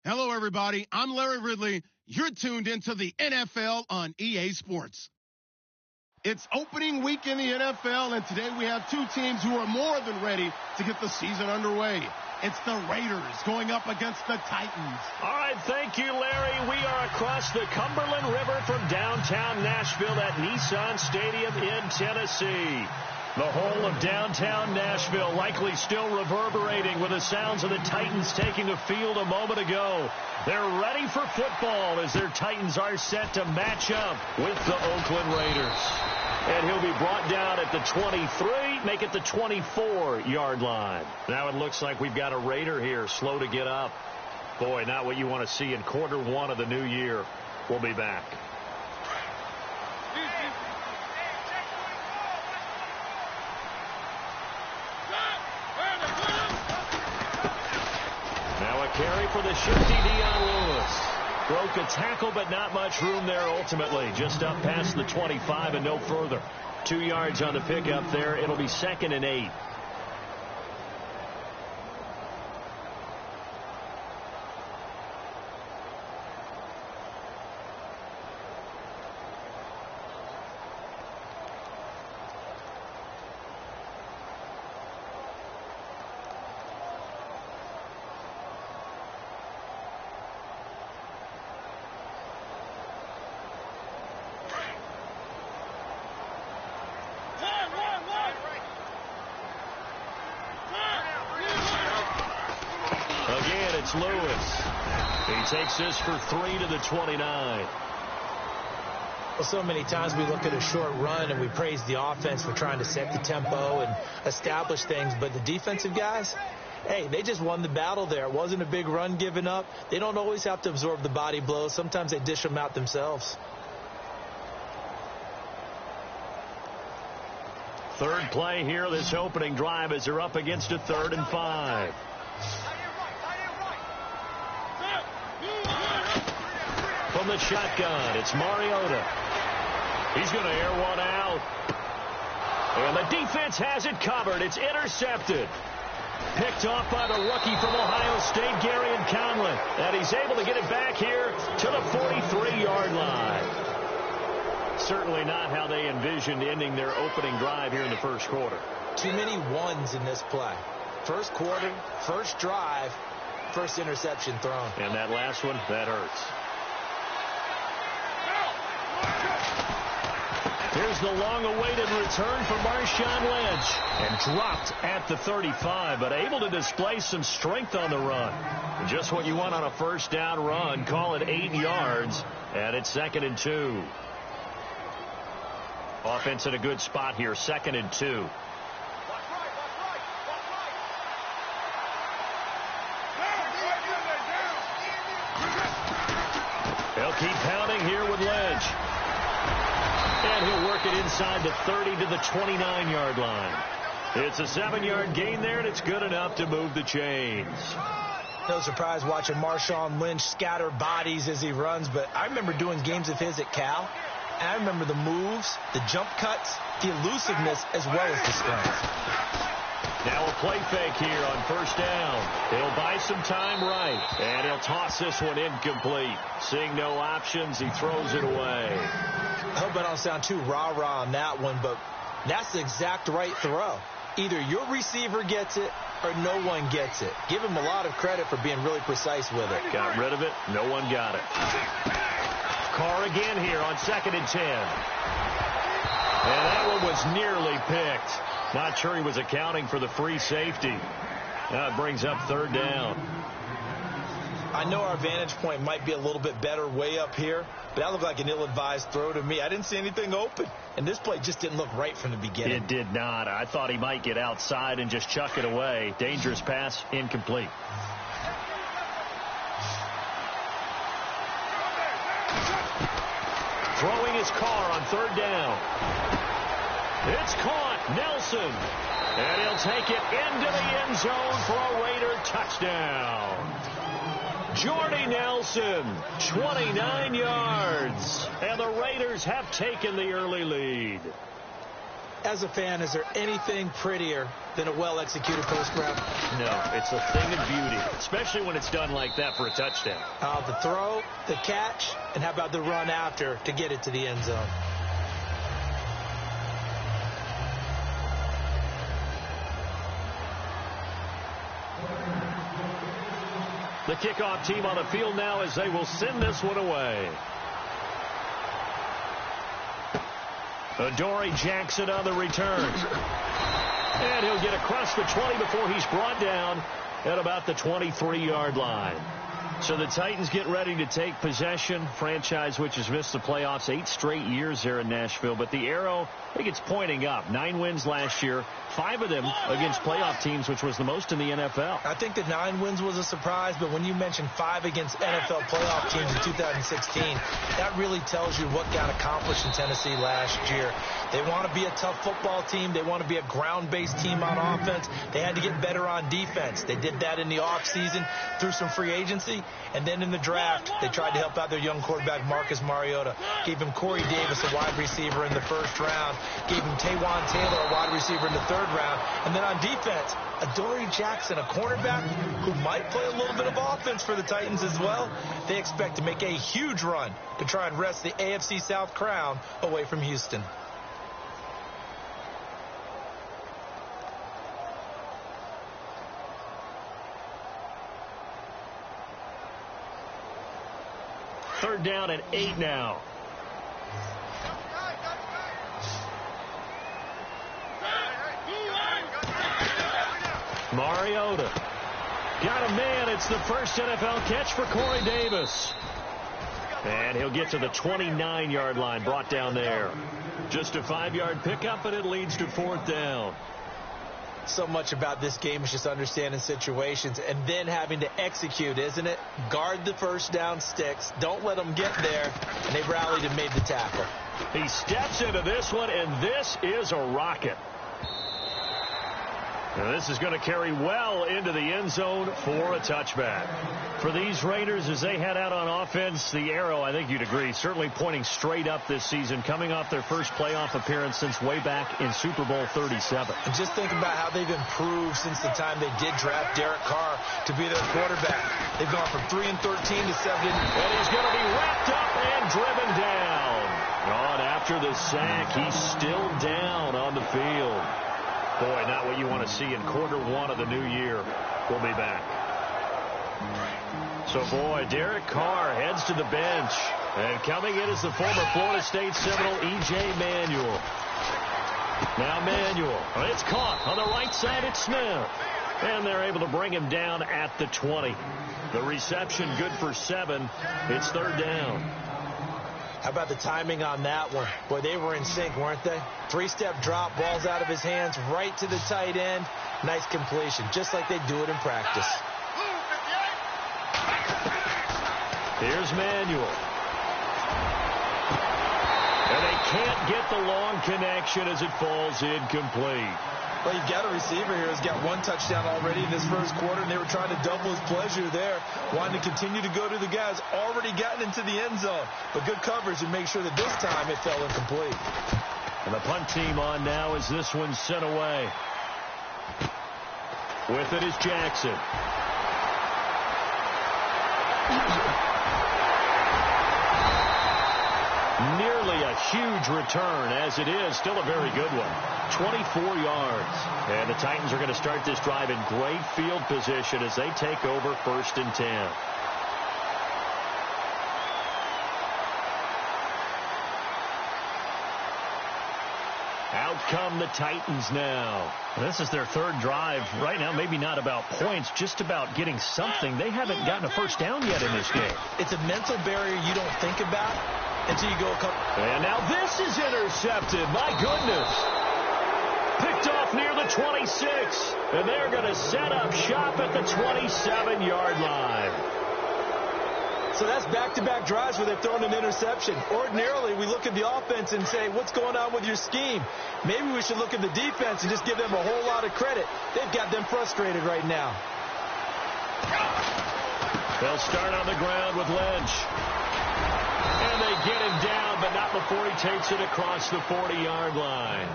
Hello, everybody. I'm Larry Ridley. You're tuned into the NFL on EA Sports. It's opening week in the NFL, and today we have two teams who are more than ready to get the season underway. It's the Raiders going up against the Titans. All right, thank you, Larry. We are across the Cumberland River from downtown Nashville at Nissan Stadium in Tennessee. The whole of downtown Nashville likely still reverberating with the sounds of the Titans taking the field a moment ago. They're ready for football as their Titans are set to match up with the Oakland Raiders. And he'll be brought down at the 23, make it the 24-yard line. Now it looks like we've got a Raider here, slow to get up. Boy, not what you want to see in quarter one of the new year. We'll be back. Now a carry for the shifty Dion Lewis. Broke a tackle, but not much room there ultimately. Just up past the 25 and no further. 2 yards on the pickup there. It'll be 2nd and 8. Again, it's Lewis. He takes this for 3 to the 29. Well, so many times we look at a short run and we praise the offense for trying to set the tempo and establish things, but the defensive guys, hey, they just won the battle there. It wasn't a big run given up. They don't always have to absorb the body blows. Sometimes they dish them out themselves. Third play here, this opening drive, as they're up against a 3rd and 5. From the shotgun, it's Mariota. He's going to air one out. And the defense has it covered. It's intercepted. Picked off by the rookie from Ohio State, Garyon Conley. And he's able to get it back here to the 43-yard line. Certainly not how they envisioned ending their opening drive here in the first quarter. Too many ones in this play. First quarter, first drive, first interception thrown. And that last one, that hurts. Here's the long-awaited return for Marshawn Lynch. And dropped at the 35, but able to display some strength on the run. Just what you want on a first down run. Call it 8 yards, and it's 2nd and 2. Offense in a good spot here, 2nd and 2. They'll keep pounding here with Lynch. And he'll work it inside the 30 to the 29-yard line. It's a 7-yard gain there, and it's good enough to move the chains. No surprise watching Marshawn Lynch scatter bodies as he runs, but I remember doing games of his at Cal, and I remember the moves, the jump cuts, the elusiveness, as well as the strength. Now a play fake here on first down. He'll buy some time right, and he'll toss this one incomplete. Seeing no options, he throws it away. I hope I don't sound too rah-rah on that one, but that's the exact right throw. Either your receiver gets it or no one gets it. Give him a lot of credit for being really precise with it. Got rid of it. No one got it. Carr again here on 2nd and 10. And that one was nearly picked. Not sure he was accounting for the free safety. Now it brings up 3rd down. I know our vantage point might be a little bit better way up here, but that looked like an ill-advised throw to me. I didn't see anything open, and this play just didn't look right from the beginning. It did not. I thought he might get outside and just chuck it away. Dangerous pass, incomplete. Throwing his Carr on 3rd down. It's caught. Nelson. And he'll take it into the end zone for a Raider touchdown. Jordy Nelson, 29 yards. And the Raiders have taken the early lead. As a fan, is there anything prettier than a well-executed post route? No, it's a thing of beauty, especially when it's done like that for a touchdown. The throw, the catch, and how about the run after to get it to the end zone? The kickoff team on the field now as they will send this one away. Adoree Jackson on the return. And he'll get across the 20 before he's brought down at about the 23-yard line. So the Titans get ready to take possession. Franchise which has missed the playoffs 8 straight years here in Nashville. But the arrow, I think it's pointing up. 9 wins last year. 5 of them against playoff teams, which was the most in the NFL. I think the 9 wins was a surprise, but when you mention 5 against NFL playoff teams in 2016, that really tells you what got accomplished in Tennessee last year. They want to be a tough football team. They want to be a ground-based team on offense. They had to get better on defense. They did that in the offseason through some free agency. And then in the draft, they tried to help out their young quarterback, Marcus Mariota. Gave him Corey Davis, a wide receiver, in the first round. Gave him Taywan Taylor, a wide receiver, in the third round. And then on defense, Adoree Jackson, a cornerback who might play a little bit of offense for the Titans as well. They expect to make a huge run to try and wrest the AFC South crown away from Houston. Third down and 8 now. Mariota. Got a man. It's the first NFL catch for Corey Davis. And he'll get to the 29-yard line, brought down there. Just a 5-yard pickup, and it leads to 4th down. So much about this game is just understanding situations and then having to execute, isn't it? Guard the first down sticks. Don't let them get there. And they rallied and made the tackle. He steps into this one, and this is a rocket. Now this is going to carry well into the end zone for a touchback. For these Raiders, as they head out on offense, the arrow, I think you'd agree, certainly pointing straight up this season, coming off their first playoff appearance since way back in Super Bowl 37. And just think about how they've improved since the time they did draft Derek Carr to be their quarterback. They've gone from 3-13 to 7. And he's going to be wrapped up and driven down. On after the sack, he's still down on the field. Boy, not what you want to see in quarter 1 of the new year. We'll be back. So, boy, Derek Carr heads to the bench. And coming in is the former Florida State Seminole, E.J. Manuel. Now Manuel. It's caught on the right side. It's Smith. And they're able to bring him down at the 20. The reception good for 7. It's 3rd down. How about the timing on that one? Boy, they were in sync, weren't they? 3-step drop, ball's out of his hands, right to the tight end. Nice completion, just like they do it in practice. Here's Manuel. And they can't get the long connection as it falls incomplete. Well, you've got a receiver here who's got 1 touchdown already in this first quarter, and they were trying to double his pleasure there, wanting to continue to go to the guys already gotten into the end zone. But good coverage and make sure that this time it fell incomplete. And the punt team on now as this one's sent away. With it is Jackson. Nearly a huge return, as it is. Still a very good one. 24 yards. And the Titans are going to start this drive in great field position as they take over 1st and 10. Out come the Titans now. This is their 3rd drive. Right now, maybe not about points, just about getting something. They haven't gotten a first down yet in this game. It's a mental barrier you don't think about until you go a couple. And now this is intercepted. My goodness. Picked off near the 26. And they're going to set up shop at the 27-yard line. So that's back-to-back drives where they've thrown an interception. Ordinarily, we look at the offense and say, what's going on with your scheme? Maybe we should look at the defense and just give them a whole lot of credit. They've got them frustrated right now. They'll start on the ground with Lynch. And they get him down, but not before he takes it across the 40-yard line.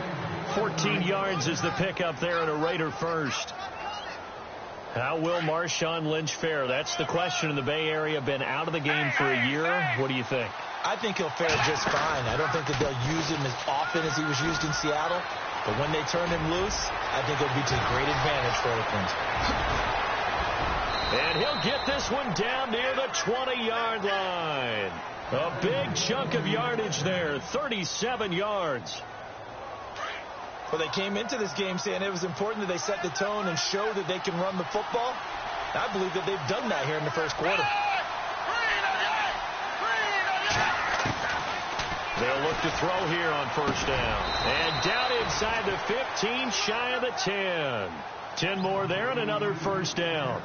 14 yards is the pickup there and a Raider first. How will Marshawn Lynch fare? That's the question in the Bay Area. Been out of the game for a year. What do you think? I think he'll fare just fine. I don't think that they'll use him as often as he was used in Seattle. But when they turn him loose, I think it'll be to great advantage for Oakland. And he'll get this one down near the 20-yard line. A big chunk of yardage there, 37 yards. Well, they came into this game saying it was important that they set the tone and show that they can run the football. I believe that they've done that here in the first quarter. They'll look to throw here on first down. And down inside the 15, shy of the 10. 10 more there and another first down.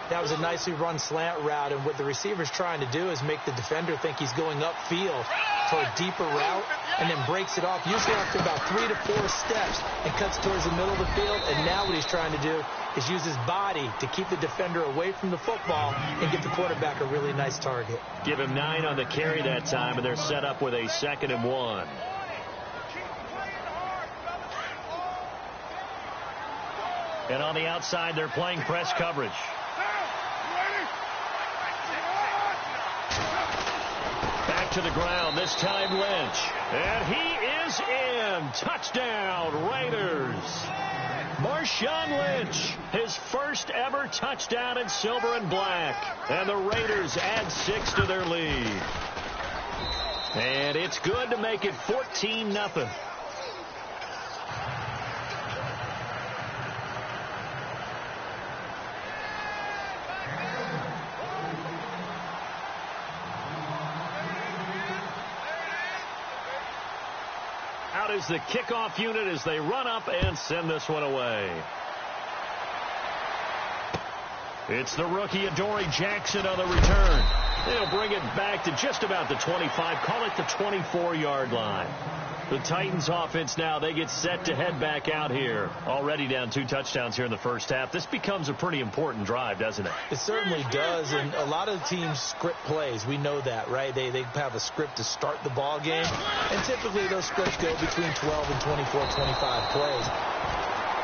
That was a nicely run slant route, and what the receiver's trying to do is make the defender think he's going upfield for a deeper route, and then breaks it off, usually after about 3 to 4 steps, and cuts towards the middle of the field. And now what he's trying to do is use his body to keep the defender away from the football and give the quarterback a really nice target. Give him 9 on the carry that time, and they're set up with a 2nd and 1. And on the outside, they're playing press coverage. Back to the ground, this time Lynch. And he is in. Touchdown, Raiders. Marshawn Lynch, his first ever touchdown in silver and black. And the Raiders add 6 to their lead. And it's good to make it 14-0. Out is the kickoff unit as they run up and send this one away. It's the rookie Adoree Jackson on the return. They'll bring it back to just about the 25, call it the 24-yard line. The Titans offense now, they get set to head back out here. Already down 2 touchdowns here in the first half. This becomes a pretty important drive, doesn't it? It certainly does, and a lot of teams script plays. We know that, right? They have a script to start the ball game, and typically those scripts go between 12 and 24, 25 plays.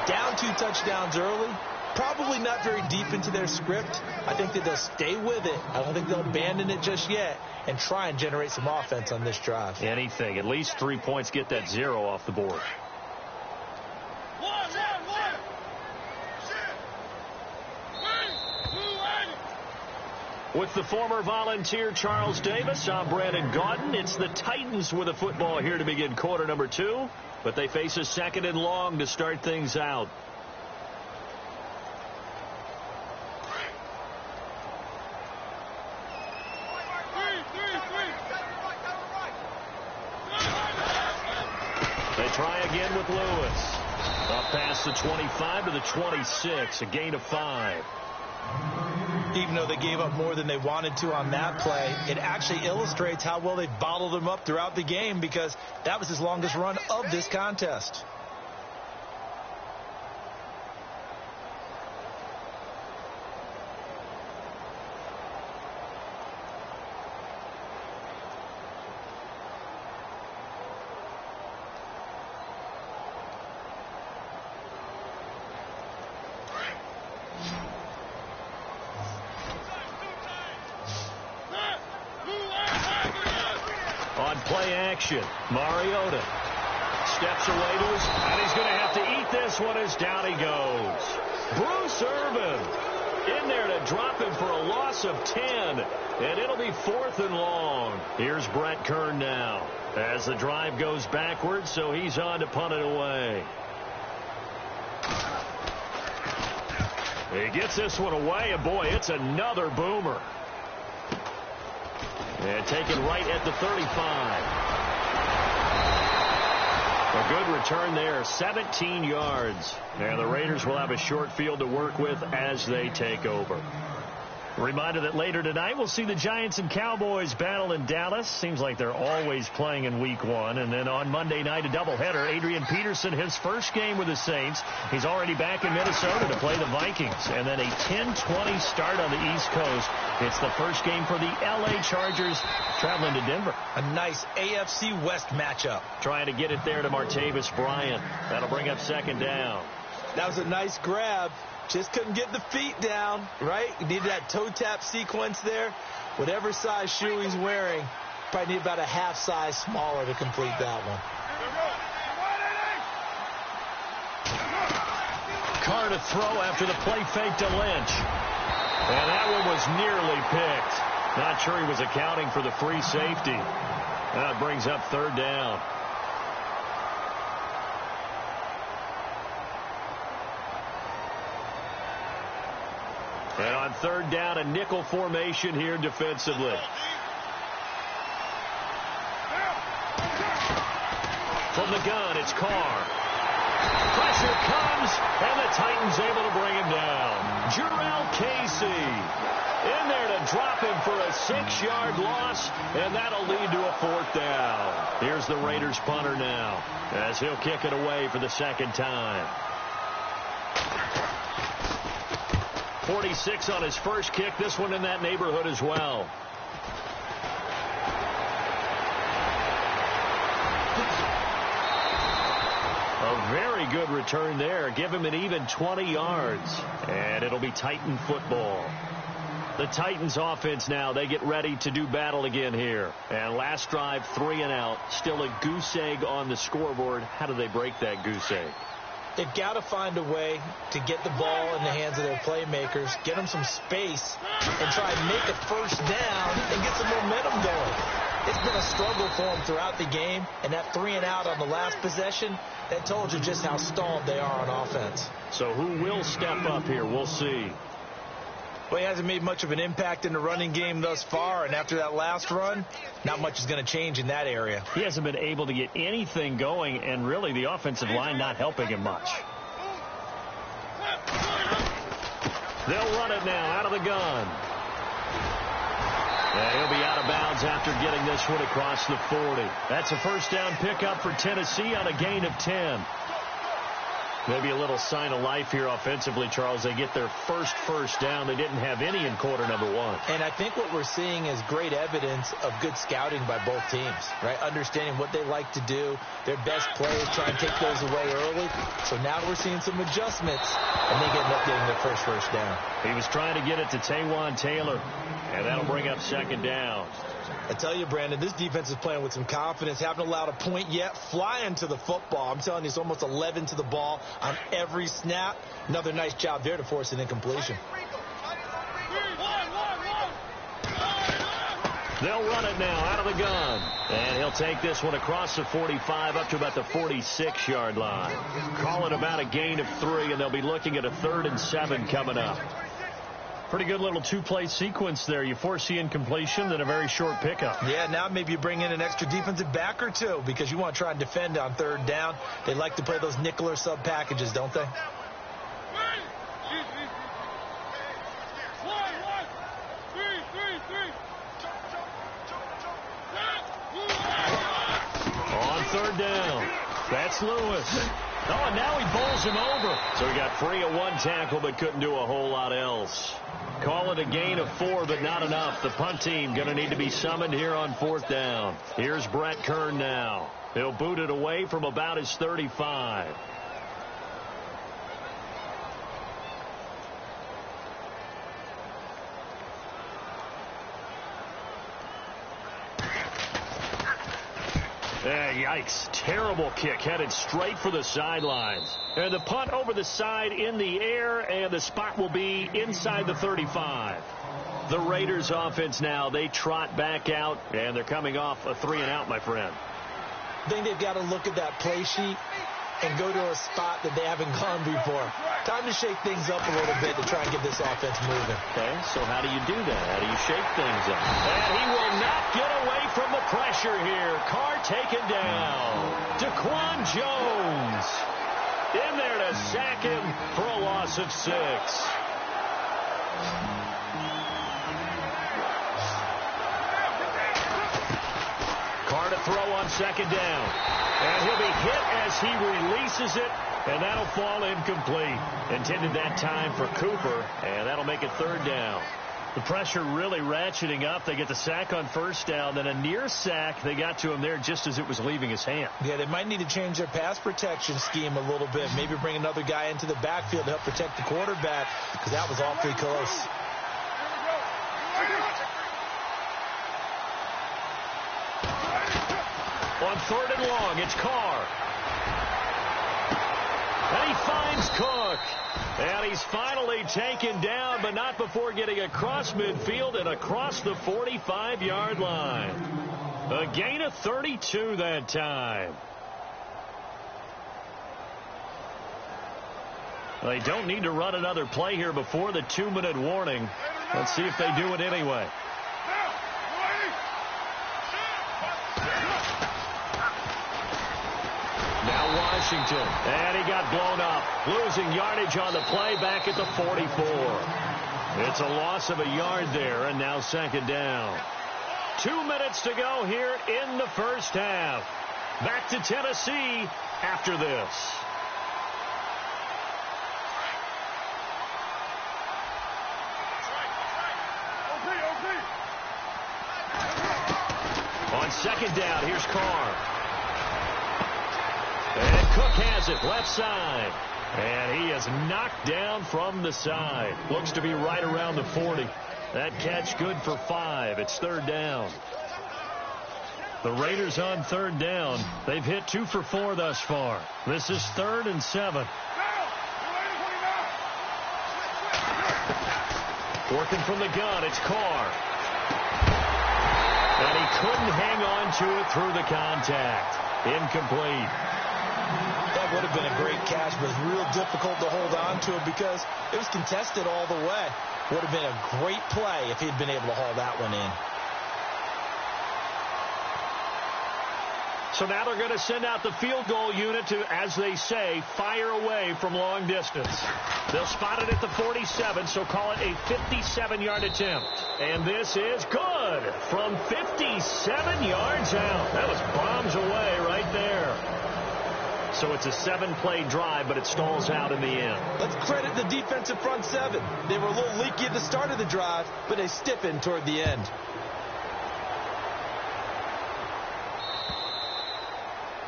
Down 2 touchdowns early, probably not very deep into their script. I think that they'll stay with it. I don't think they'll abandon it just yet and try and generate some offense on this drive. Anything. At least 3 points, get that 0 off the board. With the former Volunteer Charles Davis, I'm Brandon Gaudin. It's the Titans with a football here to begin quarter number 2, but they face a 2nd and long to start things out. They try again with Lewis. Up past the 25 to the 26, a gain of 5. Even though they gave up more than they wanted to on that play, it actually illustrates how well they bottled them up throughout the game, because that was his longest run of this contest. Mariota steps away to his, and he's going to have to eat this one as down he goes. Bruce Irvin in there to drop him for a loss of 10, and it'll be 4th and long. Here's Brett Kern now as the drive goes backwards, so he's on to punt it away. He gets this one away, and boy, it's another boomer. And taken right at the 35. A good return there, 17 yards. And the Raiders will have a short field to work with as they take over. Reminder that later tonight we'll see the Giants and Cowboys battle in Dallas. Seems like they're always playing in week 1. And then on Monday night, a doubleheader. Adrian Peterson, his first game with the Saints. He's already back in Minnesota to play the Vikings. And then a 10-20 start on the East Coast. It's the first game for the L.A. Chargers traveling to Denver. A nice AFC West matchup. Trying to get it there to Martavis Bryant. That'll bring up second down. That was a nice grab. Just couldn't get the feet down, right? You need that toe tap sequence there. Whatever size shoe he's wearing, probably need about a half size smaller to complete that one. Carr to throw after the play fake to Lynch. And that one was nearly picked. Not sure he was accounting for the free safety. That brings up third down. And on third down, a nickel formation here defensively. From the gun, it's Carr. Pressure comes, and the Titans able to bring him down. Jurrell Casey in there to drop him for a 6-yard loss, and that'll lead to a fourth down. Here's the Raiders punter now, as he'll kick it away for the second time. 46 on his first kick. This one in that neighborhood as well. A very good return there. Give him an even 20 yards. And it'll be Titan football. The Titans offense now, they get ready to do battle again here. And last drive, 3 and out. Still a goose egg on the scoreboard. How do they break that goose egg? They've got to find a way to get the ball in the hands of their playmakers, get them some space, and try and make a first down and get some momentum going. It's been a struggle for them throughout the game, and that 3 and out on the last possession, that told you just how stalled they are on offense. So who will step up here? We'll see. Well, he hasn't made much of an impact in the running game thus far, and after that last run, not much is going to change in that area. He hasn't been able to get anything going, and really the offensive line not helping him much. They'll run it now out of the gun. And he'll be out of bounds after getting this one across the 40. That's a first down pickup for Tennessee on a gain of 10. Maybe a little sign of life here offensively, Charles. They get their first down. They didn't have any in quarter number 1. And I think what we're seeing is great evidence of good scouting by both teams, right? Understanding what they like to do, their best plays, try and take those away early. So now we're seeing some adjustments, and they end up getting their first down. He was trying to get it to Taywan Taylor, and that'll bring up second down. I tell you, Brandon, this defense is playing with some confidence. Haven't allowed a point yet. Flying to the football. I'm telling you, it's almost 11 to the ball on every snap. Another nice job there to force an incompletion. They'll run it now out of the gun. And he'll take this one across the 45 up to about the 46-yard line. Call it about a gain of 3, and they'll be looking at a 3rd and 7 coming up. Pretty good little 2-play sequence there. You force the incompletion, then a very short pickup. Yeah, now maybe you bring in an extra defensive back or two because you want to try and defend on 3rd down. They like to play those nickel or sub packages, don't they? On 3rd down, that's Lewis. Oh, and now he bowls him over. So he got free of 1 tackle but couldn't do a whole lot else. Call it a gain of 4, but not enough. The punt team going to need to be summoned here on 4th down. Here's Brett Kern now. He'll boot it away from about his 35. Yikes. Terrible kick headed straight for the sidelines. And the punt over the side in the air, and the spot will be inside the 35. The Raiders offense now, they trot back out, and they're coming off a 3 and out, my friend. I think they've got to look at that play sheet and go to a spot that they haven't gone before. Time to shake things up a little bit to try and get this offense moving. Okay, so how do you do that? How do you shake things up? And he will not get away from the pressure here. Carr taken down. Daquan Jones in there to sack him for a loss of 6. throw on second down. And he'll be hit as he releases it, and that'll fall incomplete. Intended that time for Cooper, and that'll make it third down. The pressure really ratcheting up. They get the sack on first down, then a near sack. They got to him there just as it was leaving his hand. Yeah, they might need to change their pass protection scheme a little bit. Maybe bring another guy into the backfield to help protect the quarterback, because that was awfully close. On third and long, it's Carr. And he finds Cook. And he's finally taken down, but not before getting across midfield and across the 45-yard line. A gain of 32 that time. They don't need to run another play here before the 2-minute warning. Let's see if they do it anyway. Now Washington, and he got blown up, losing yardage on the play back at the 44. It's a loss of a yard there, and now second down. 2 minutes to go here in the first half. Back to Tennessee after this. On second down, here's Carr. And Cook has it, left side. And he is knocked down from the side. Looks to be right around the 40. That catch good for 5. It's third down. The Raiders on third down. They've hit 2 for 4 thus far. This is 3rd and 7. Working from the gun, it's Carr. And he couldn't hang on to it through the contact. Incomplete. That would have been a great catch, but it's real difficult to hold on to it because it was contested all the way. Would have been a great play if he'd been able to haul that one in. So now they're going to send out the field goal unit to, as they say, fire away from long distance. They'll spot it at the 47, so call it a 57-yard attempt. And this is good from 57 yards out. That was bombs away right there. So it's a 7-play drive, but it stalls out in the end. Let's credit the defensive front 7. They were a little leaky at the start of the drive, but they stiffened toward the end.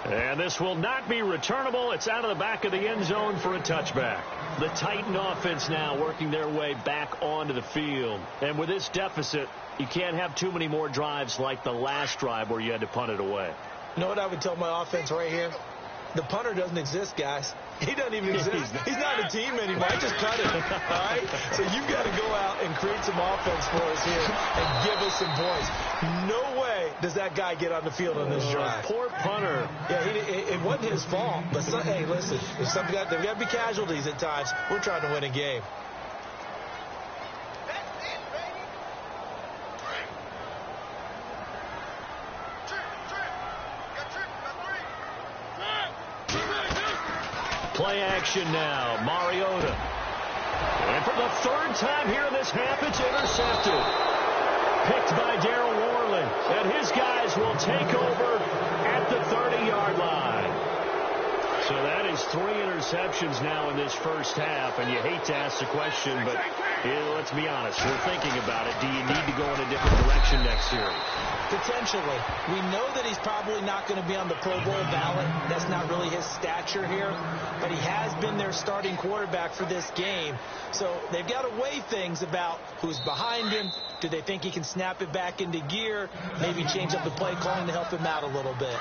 And this will not be returnable. It's out of the back of the end zone for a touchback. The Titan offense now working their way back onto the field. And with this deficit, you can't have too many more drives like the last drive where you had to punt it away. You know what I would tell my offense right here? The punter doesn't exist, guys. He doesn't even exist. He's not a team anymore. I just cut him. All right? So you've got to go out and create some offense for us here and give us some points. No way does that guy get on the field on this drive. Poor punter. Yeah, it wasn't his fault. But, hey, listen, there's got to be casualties at times. We're trying to win a game. Play action now. Mariota. And for the 3rd time here in this half, it's intercepted. Picked by Darryl Worley. And his guys will take over at the 30-yard line. So that is 3 interceptions now in this first half. And you hate to ask the question, but let's be honest. We're thinking about it. Do you need to go in a different direction next year? Potentially. We know that he's probably not going to be on the Pro Bowl ballot. That's not really his stature here. But he has been their starting quarterback for this game. So they've got to weigh things about who's behind him. Do they think he can snap it back into gear? Maybe change up the play calling to help him out a little bit.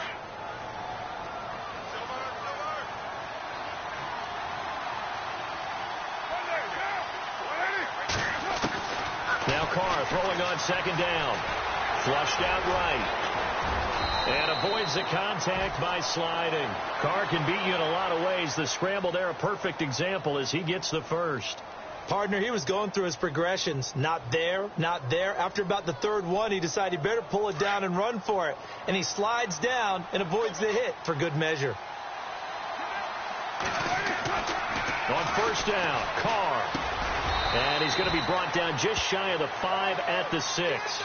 Now Carr throwing on second down. Flushed out right. And avoids the contact by sliding. Carr can beat you in a lot of ways. The scramble there, a perfect example as he gets the first. Partner, he was going through his progressions. Not there, not there. After about the 3rd one, he decided he better pull it down and run for it. And he slides down and avoids the hit for good measure. On first down, Carr. And he's going to be brought down just shy of the 5 at the 6.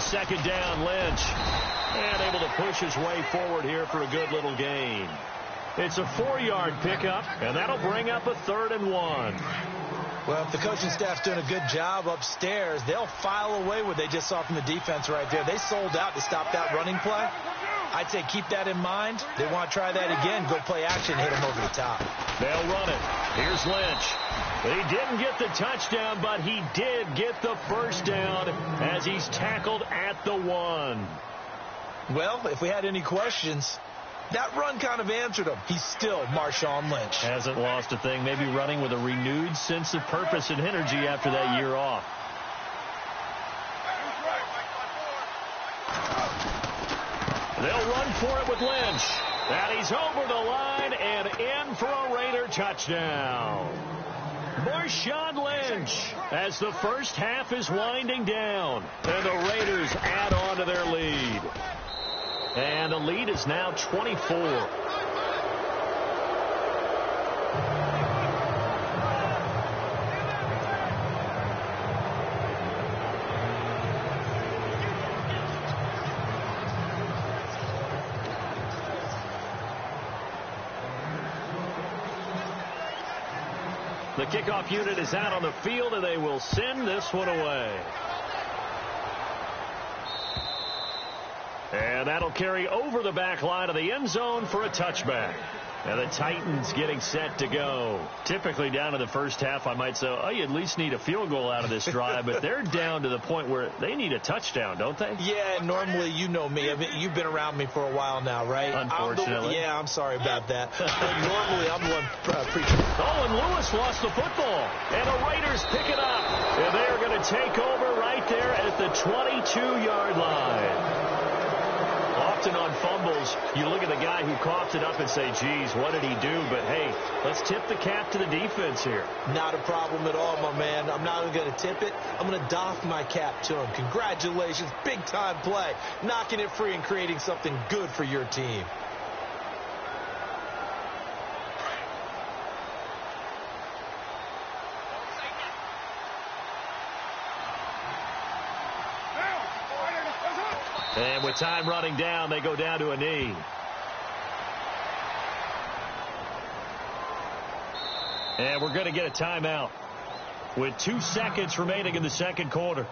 second down, Lynch. And able to push his way forward here for a good little gain. It's a 4-yard pickup, and that'll bring up a 3rd and 1. Well, if the coaching staff's doing a good job upstairs, they'll file away what they just saw from the defense right there. They sold out to stop that running play. I'd say keep that in mind. They want to try that again. Go play action, hit them over the top. They'll run it. Here's Lynch. He didn't get the touchdown, but he did get the first down as he's tackled at the 1. Well, if we had any questions, that run kind of answered him. He's still Marshawn Lynch. Hasn't lost a thing. Maybe running with a renewed sense of purpose and energy after that year off. They'll run for it with Lynch. And he's over the line and in for a Raider touchdown. Marshawn Lynch as the first half is winding down. And the Raiders add on to their lead. And the lead is now 24. The kickoff unit is out on the field, and they will send this one away. And that'll carry over the back line of the end zone for a touchback. And the Titans getting set to go. Typically down in the first half, I might say, oh, you at least need a field goal out of this drive. But they're down to the point where they need a touchdown, don't they? Yeah, normally, you know me. You've been around me for a while now, right? Unfortunately. I'm sorry about that. But normally, I'm the one preaching. Oh, and Lewis lost the football. And the Raiders pick it up. And they are going to take over right there at the 22-yard line. Often on fumbles, you look at the guy who coughs it up and say, geez, what did he do? But, hey, let's tip the cap to the defense here. Not a problem at all, my man. I'm not even going to tip it. I'm going to doff my cap to him. Congratulations. Big-time play. Knocking it free and creating something good for your team. And with time running down, they go down to a knee. And we're going to get a timeout with 2 seconds remaining in the second quarter.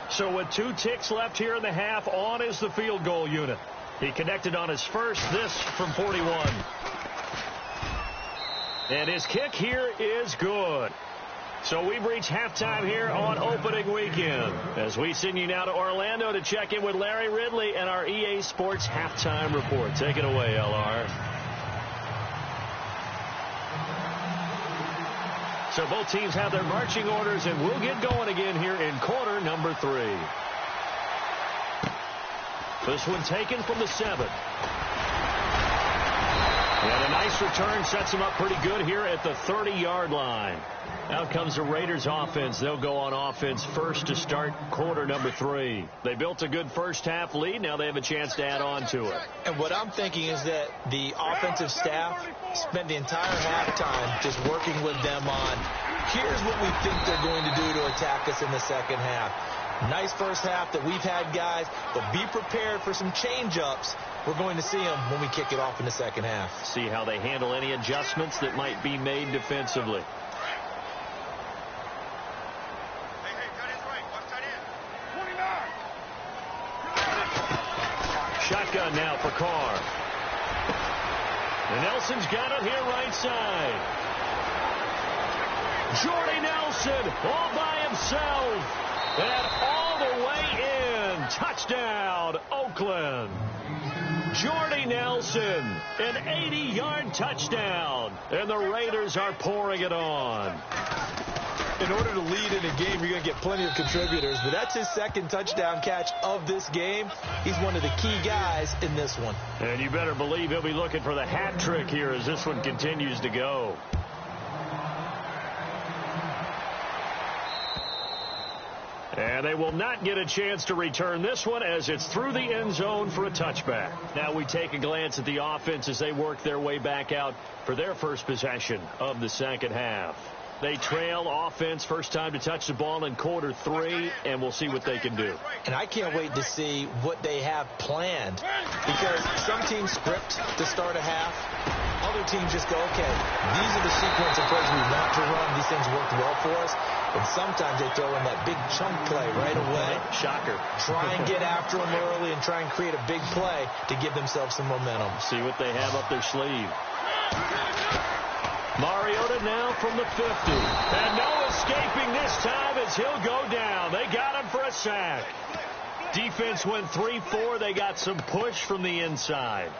So with 2 ticks left here in the half, on is the field goal unit. He connected on his first, this from 41. And his kick here is good. So we've reached halftime here on opening weekend as we send you now to Orlando to check in with Larry Ridley and our EA Sports halftime report. Take it away, LR. So both teams have their marching orders, and we'll get going again here in quarter number 3. This one taken from the 7. And a nice return sets them up pretty good here at the 30-yard line. Out comes the Raiders offense. They'll go on offense first to start quarter number 3. They built a good first half lead. Now they have a chance to add on to it. And what I'm thinking is that the offensive staff spent the entire halftime just working with them on, here's what we think they're going to do to attack us in the second half. Nice first half that we've had, guys, but be prepared for some change-ups. We're going to see them when we kick it off in the second half. See how they handle any adjustments that might be made defensively. Shotgun now for Carr. And Nelson's got it here right side. Jordy Nelson all by himself. And all the way in. Touchdown, Oakland. Jordy Nelson, an 80-yard touchdown. And the Raiders are pouring it on. In order to lead in a game, you're going to get plenty of contributors, but that's his second touchdown catch of this game. He's one of the key guys in this one. And you better believe he'll be looking for the hat trick here as this one continues to go. And they will not get a chance to return this one as it's through the end zone for a touchback. Now we take a glance at the offense as they work their way back out for their first possession of the second half. They trail offense first time to touch the ball in quarter 3, and we'll see what they can do. And I can't wait to see what they have planned, because some teams script to start a half. Other teams just go, okay, these are the sequence of plays we want to run. These things worked well for us. And sometimes they throw in that big chunk play right away. Shocker. Try and get after them early and try and create a big play to give themselves some momentum. See what they have up their sleeve. Mariota now from the 50. And no escaping this time as he'll go down. They got him for a sack. Defense went 3-4. They got some push from the inside.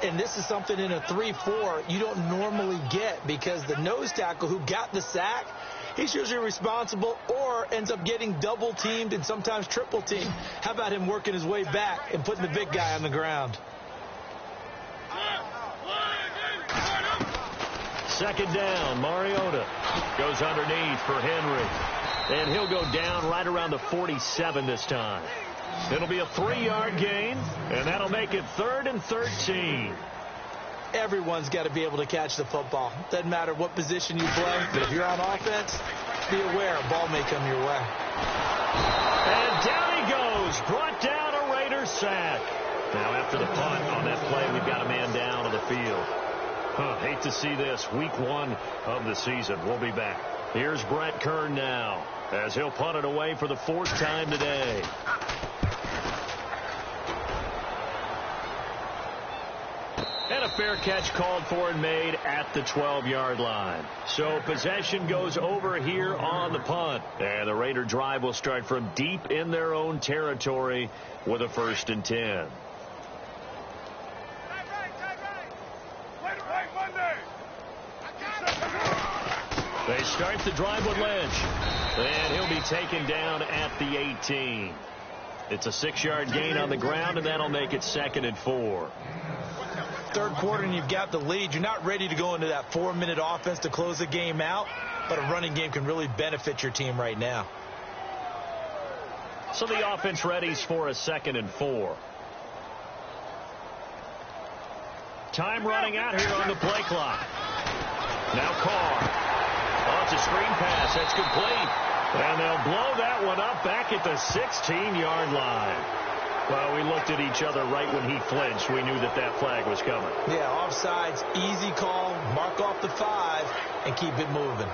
And this is something in a 3-4 you don't normally get, because the nose tackle who got the sack, he's usually responsible or ends up getting double teamed and sometimes triple teamed. How about him working his way back and putting the big guy on the ground? Second down, Mariota goes underneath for Henry. And he'll go down right around the 47 this time. It'll be a 3-yard gain, and that'll make it 3rd and 13. Everyone's got to be able to catch the football. Doesn't matter what position you play, but if you're on offense, be aware a ball may come your way. And down he goes, brought down a Raiders sack. Now after the punt on that play, we've got a man down on the field. Hate to see this. Week 1 of the season. We'll be back. Here's Brett Kern now as he'll punt it away for the 4th time today. And a fair catch called for and made at the 12-yard line. So possession goes over here on the punt. And the Raider drive will start from deep in their own territory with a 1st and 10. They start the drive with Lynch. And he'll be taken down at the 18. It's a 6-yard gain on the ground, and that'll make it 2nd and 4. Third quarter and you've got the lead. You're not ready to go into that 4-minute offense to close the game out, but a running game can really benefit your team right now. So the offense readies for a 2nd and 4. Time running out here on the play clock. Now Carr. Oh, it's a screen pass. That's complete. And they'll blow that one up back at the 16-yard line. Well, we looked at each other right when he flinched. We knew that that flag was coming. Yeah, offsides, easy call, mark off the 5, and keep it moving.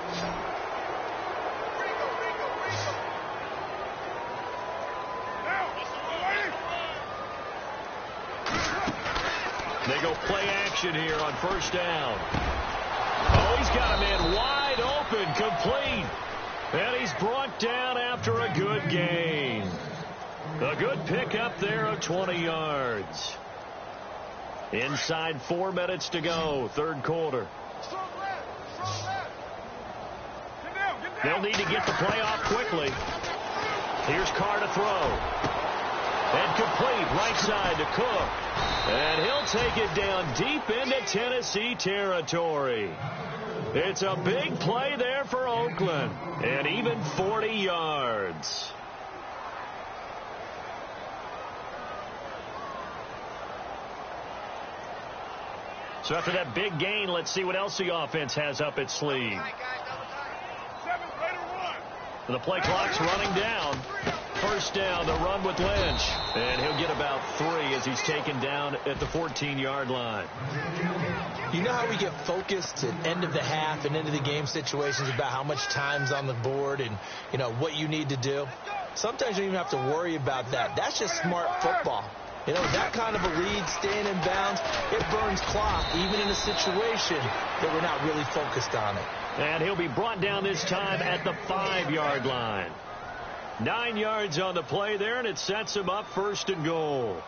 They go play action here on 1st down. Oh, he's got a man wide open, complete. And he's brought down after a good gain. A good pickup there of 20 yards. Inside 4 minutes to go, 3rd quarter. They'll need to get the play off quickly. Here's Carr to throw. And complete right side to Cook. And he'll take it down deep into Tennessee territory. It's a big play there for Oakland. And even 40 yards. So after that big gain, let's see what else the offense has up its sleeve. The play clock's running down. 1st down, the run with Lynch. And he'll get about 3 as he's taken down at the 14-yard line. You know how we get focused at end of the half and end of the game situations about how much time's on the board and, you know, what you need to do? Sometimes you don't even have to worry about that. That's just smart football. You know, that kind of a lead, staying in bounds, it burns clock, even in a situation that we're not really focused on it. And he'll be brought down this time at the 5-yard line. 9 yards on the play there, and it sets him up 1st and goal.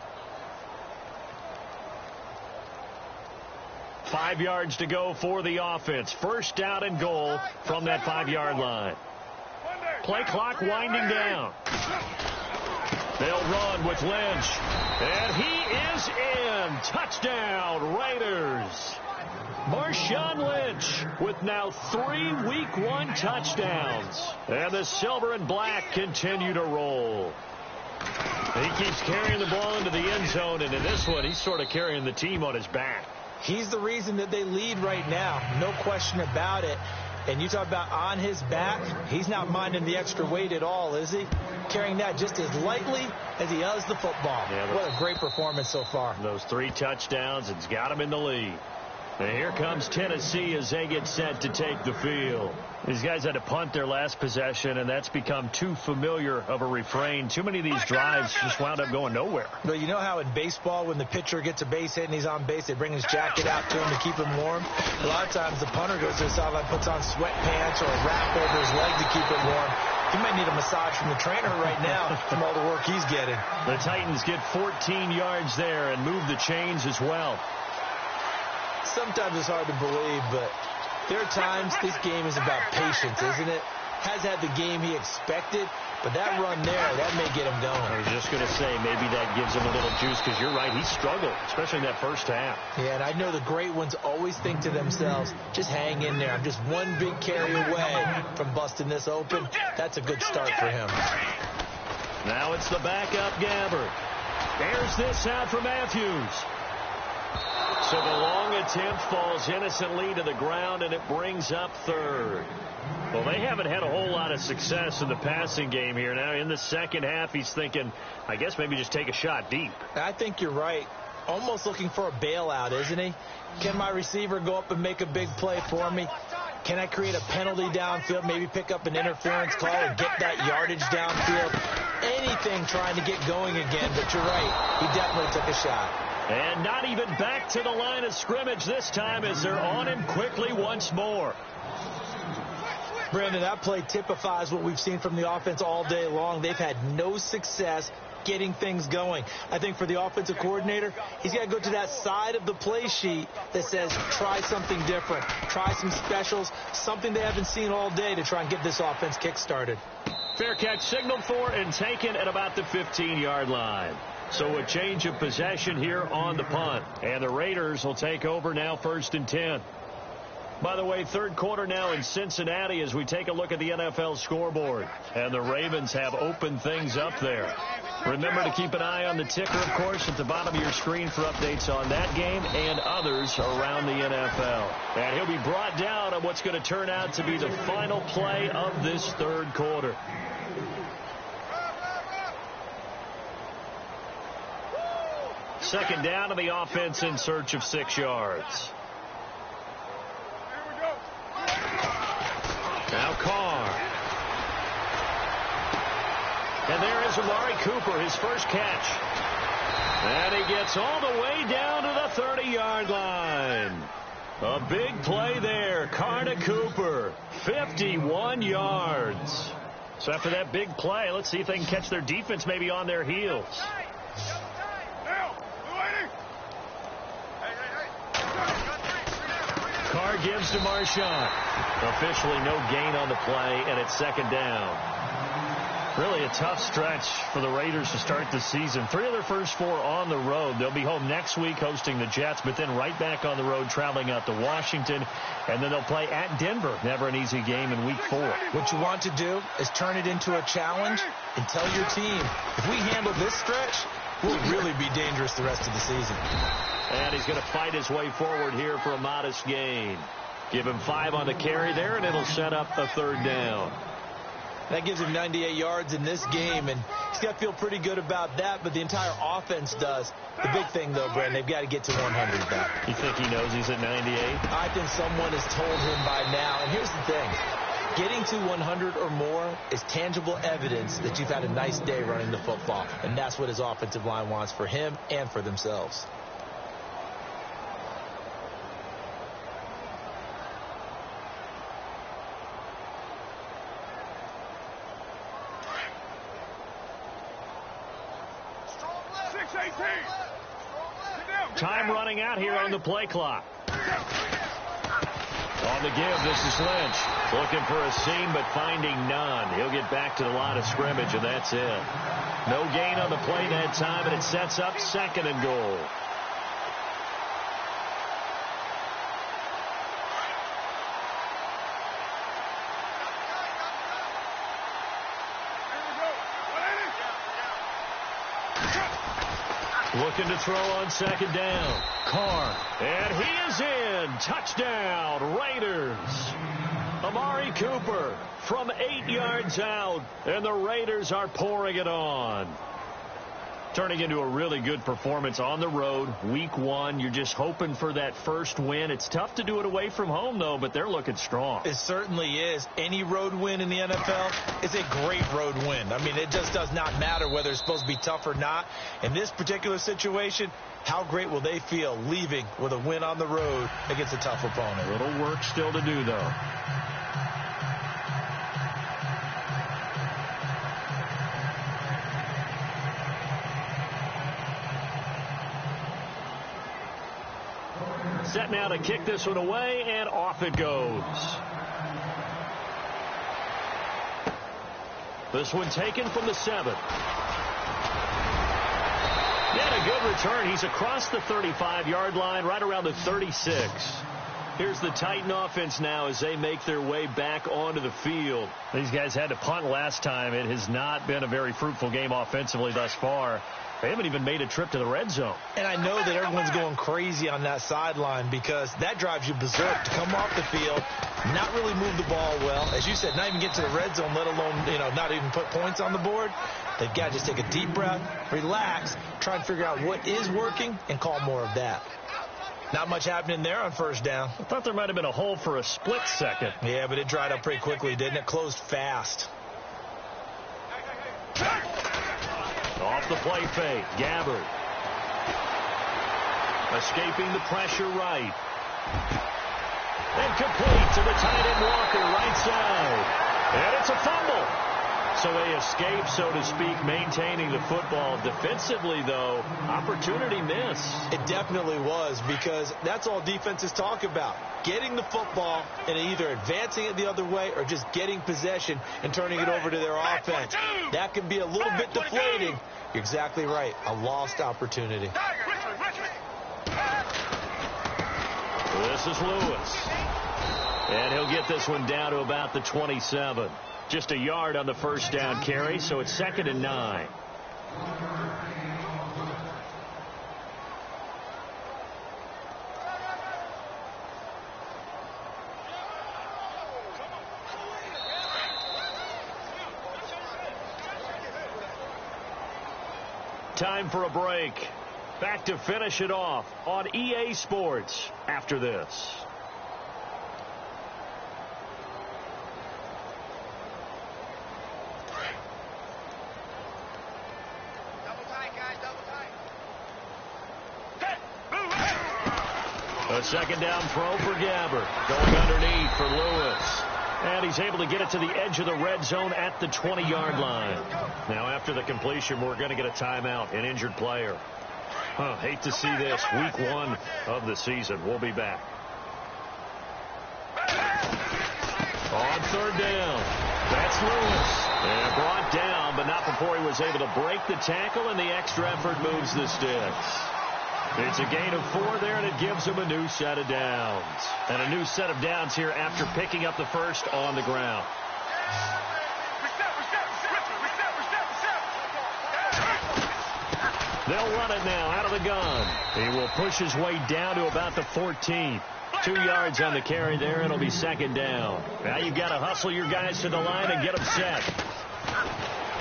5 yards to go for the offense. 1st down and goal from that 5-yard line. Play clock winding down. They'll run with Lynch. And he is in. Touchdown, Raiders. Marshawn Lynch with now 3 Week 1 touchdowns. And the silver and black continue to roll. He keeps carrying the ball into the end zone, and in this one, he's sort of carrying the team on his back. He's the reason that they lead right now. No question about it. And you talk about on his back, he's not minding the extra weight at all, is he? Carrying that just as lightly as he does the football. Yeah, what a great performance so far. Those 3 touchdowns, it's got him in the lead. And here comes Tennessee as they get set to take the field. These guys had to punt their last possession, and that's become too familiar of a refrain. Too many of these drives just wound up going nowhere. But you know how in baseball, when the pitcher gets a base hit and he's on base, they bring his jacket out to him to keep him warm? A lot of times the punter goes to the sideline, puts on sweatpants or a wrap over his leg to keep it warm. He might need a massage from the trainer right now from all the work he's getting. The Titans get 14 yards there and move the chains as well. Sometimes it's hard to believe, but there are times this game is about patience, isn't it? Has had the game he expected, but that run there, that may get him going. I was just going to say, maybe that gives him a little juice, because you're right, he struggled, especially in that first half. Yeah, and I know the great ones always think to themselves, just hang in there. I'm just one big carry away from busting this open. That's a good start for him. Now it's the backup Gabbert. There's this out for Matthews. So the long attempt falls innocently to the ground, and it brings up third. Well, they haven't had a whole lot of success in the passing game here. Now in the second half, he's thinking, I guess maybe just take a shot deep. I think you're right. Almost looking for a bailout, isn't he? Can my receiver go up and make a big play for me? Can I create a penalty downfield, maybe pick up an interference call and get that yardage downfield? Anything trying to get going again, but you're right. He definitely took a shot. And not even back to the line of scrimmage this time as they're on him quickly once more. Brandon, that play typifies what we've seen from the offense all day long. They've had no success getting things going. I think for the offensive coordinator, he's got to go to that side of the play sheet that says try something different, try some specials, something they haven't seen all day to try and get this offense kick-started. Fair catch signaled for and taken at about the 15-yard line. So a change of possession here on the punt. And the Raiders will take over now 1st and 10. By the way, third quarter now in Cincinnati as we take a look at the NFL scoreboard. And the Ravens have opened things up there. Remember to keep an eye on the ticker, of course, at the bottom of your screen for updates on that game and others around the NFL. And he'll be brought down on what's going to turn out to be the final play of this third quarter. Second down to the offense in search of 6 yards. Now Carr. And there is Amari Cooper, his first catch. And he gets all the way down to the 30-yard line. A big play there. Carr to Cooper. 51 yards. So after that big play, let's see if they can catch their defense maybe on their heels. Carr gives to Marshawn. Officially no gain on the play, and it's second down. Really a tough stretch for the Raiders to start the season. 3 of their first 4 on the road. They'll be home next week hosting the Jets, but then right back on the road traveling out to Washington, and then they'll play at Denver. Never an easy game in week 4. What you want to do is turn it into a challenge and tell your team, if we handle this stretch, we'll really be dangerous the rest of the season. And he's going to fight his way forward here for a modest gain. Give him 5 on the carry there, and it'll set up a third down. That gives him 98 yards in this game, and he's got to feel pretty good about that, but the entire offense does. The big thing, though, Brandon, they've got to get to 100 back. You think he knows he's at 98? I think someone has told him by now, and here's the thing. Getting to 100 or more is tangible evidence that you've had a nice day running the football, and that's what his offensive line wants for him and for themselves. Time running out here on the play clock. On the give, this is Lynch. Looking for a seam, but finding none. He'll get back to the line of scrimmage, and that's it. No gain on the play that time, and it sets up 2nd and goal. Looking to throw on 2nd down. Carr. And he is in. Touchdown, Raiders. Amari Cooper from 8 yards out, and the Raiders are pouring it on. Turning into a really good performance on the road. Week 1, you're just hoping for that first win. It's tough to do it away from home, though, but they're looking strong. It certainly is. Any road win in the NFL is a great road win. I mean, it just does not matter whether it's supposed to be tough or not. In this particular situation, how great will they feel leaving with a win on the road against a tough opponent? A little work still to do, though. Set now to kick this one away, and off it goes. This one taken from the 7. And a good return. He's across the 35-yard line, right around the 36. Here's the Titan offense now as they make their way back onto the field. These guys had to punt last time. It has not been a very fruitful game offensively thus far. They haven't even made a trip to the red zone. And I know that everyone's going crazy on that sideline because that drives you berserk to come off the field, not really move the ball well. As you said, not even get to the red zone, let alone, not even put points on the board. They've got to just take a deep breath, relax, try and figure out what is working, and call more of that. Not much happening there on first down. I thought there might have been a hole for a split second. Yeah, but it dried up pretty quickly, didn't it? Closed fast. Off the play fake, Gabbard. Escaping the pressure right. And complete to the tight end Walker, right side. And it's a fumble. So they escape, so to speak, maintaining the football. Defensively, though, opportunity miss. It definitely was, because that's all defenses talk about. Getting the football and either advancing it the other way or just getting possession and turning it over to their offense. That can be a little bit deflating. You're exactly right. A lost opportunity. This is Lewis. And he'll get this one down to about the 27. Just a yard on the first down carry, so it's 2nd and 9. Time for a break. Back to finish it off on EA Sports after this. A second down throw for Gabbard. Going underneath for Lewis. And he's able to get it to the edge of the red zone at the 20-yard line. Now, after the completion, we're going to get a timeout, an injured player. Hate to see this. Week 1 of the season. We'll be back. On third down. That's Lewis. And brought down, but not before he was able to break the tackle, and the extra effort moves the sticks. It's a gain of 4 there, and it gives him a new set of downs. And a new set of downs here after picking up the first on the ground. They'll run it now out of the gun. He will push his way down to about the 14. 2 yards on the carry there, and it'll be 2nd down. Now you've got to hustle your guys to the line and get them set.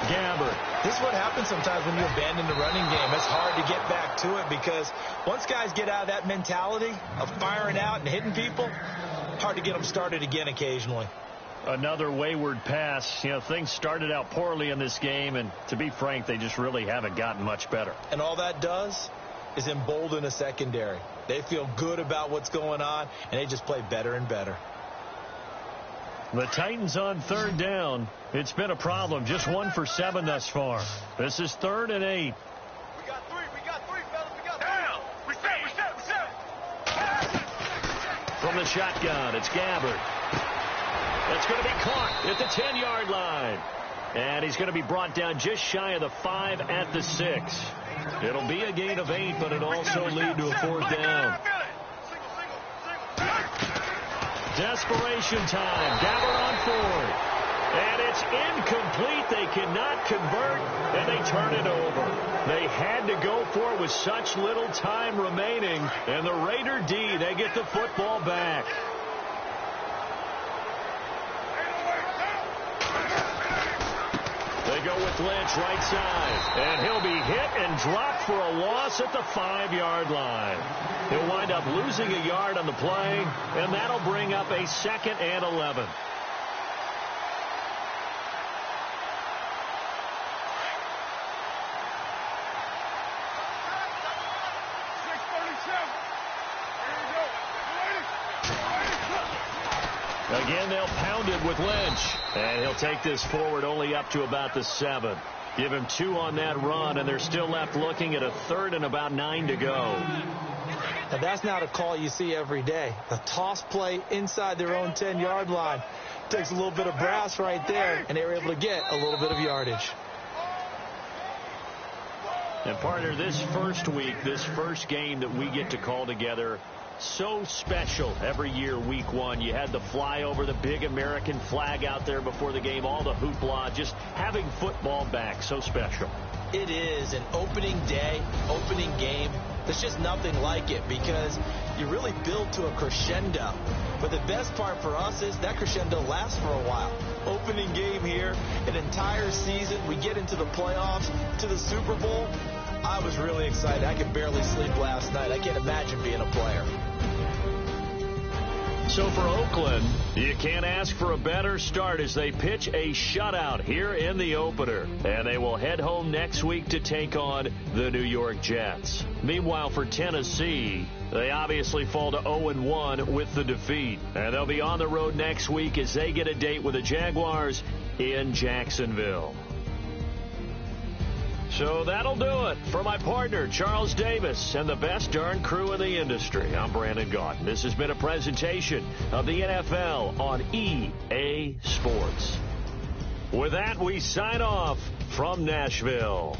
Gabbard. This is what happens sometimes when you abandon the running game. It's hard to get back to it because once guys get out of that mentality of firing out and hitting people, hard to get them started again occasionally. Another wayward pass. Things started out poorly in this game, and to be frank, they just really haven't gotten much better. And all that does is embolden a secondary. They feel good about what's going on, and they just play better and better. The Titans on third down. It's been a problem. Just 1 for 7 thus far. This is 3rd and 8. We got 3, fellas. We got 3. Down. We set. From the shotgun, it's Gabbard. That's going to be caught at the 10-yard line. And he's going to be brought down just shy of the 5 at the 6. It'll be a gain of 8, but it'll also lead to a 4th down. Desperation time. Gabbard on 4th. And it's incomplete. They cannot convert, and they turn it over. They had to go for it with such little time remaining. And the Raider D, they get the football back. go with Lynch, right side. And he'll be hit and dropped for a loss at the 5-yard line. He'll wind up losing a yard on the play, and that'll bring up a 2nd and 11. Again, they'll pound it with Lynch. And he'll take this forward only up to about the 7. Give him 2 on that run, and they're still left looking at a 3rd and about 9 to go. Now, that's not a call you see every day. A toss play inside their own 10-yard line. Takes a little bit of brass right there, and they were able to get a little bit of yardage. And, partner, this first week, this first game that we get to call together, so special every year, week 1. You had the flyover, the big American flag out there before the game, all the hoopla, just having football back, so special. It is an opening day, opening game. There's just nothing like it because you really build to a crescendo. But the best part for us is that crescendo lasts for a while. Opening game here, an entire season. We get into the playoffs, to the Super Bowl. I was really excited. I could barely sleep last night. I can't imagine being a player. So for Oakland, you can't ask for a better start as they pitch a shutout here in the opener. And they will head home next week to take on the New York Jets. Meanwhile, for Tennessee, they obviously fall to 0-1 with the defeat. And they'll be on the road next week as they get a date with the Jaguars in Jacksonville. So that'll do it. For my partner, Charles Davis, and the best darn crew in the industry, I'm Brandon Gaudin. This has been a presentation of the NFL on EA Sports. With that, we sign off from Nashville.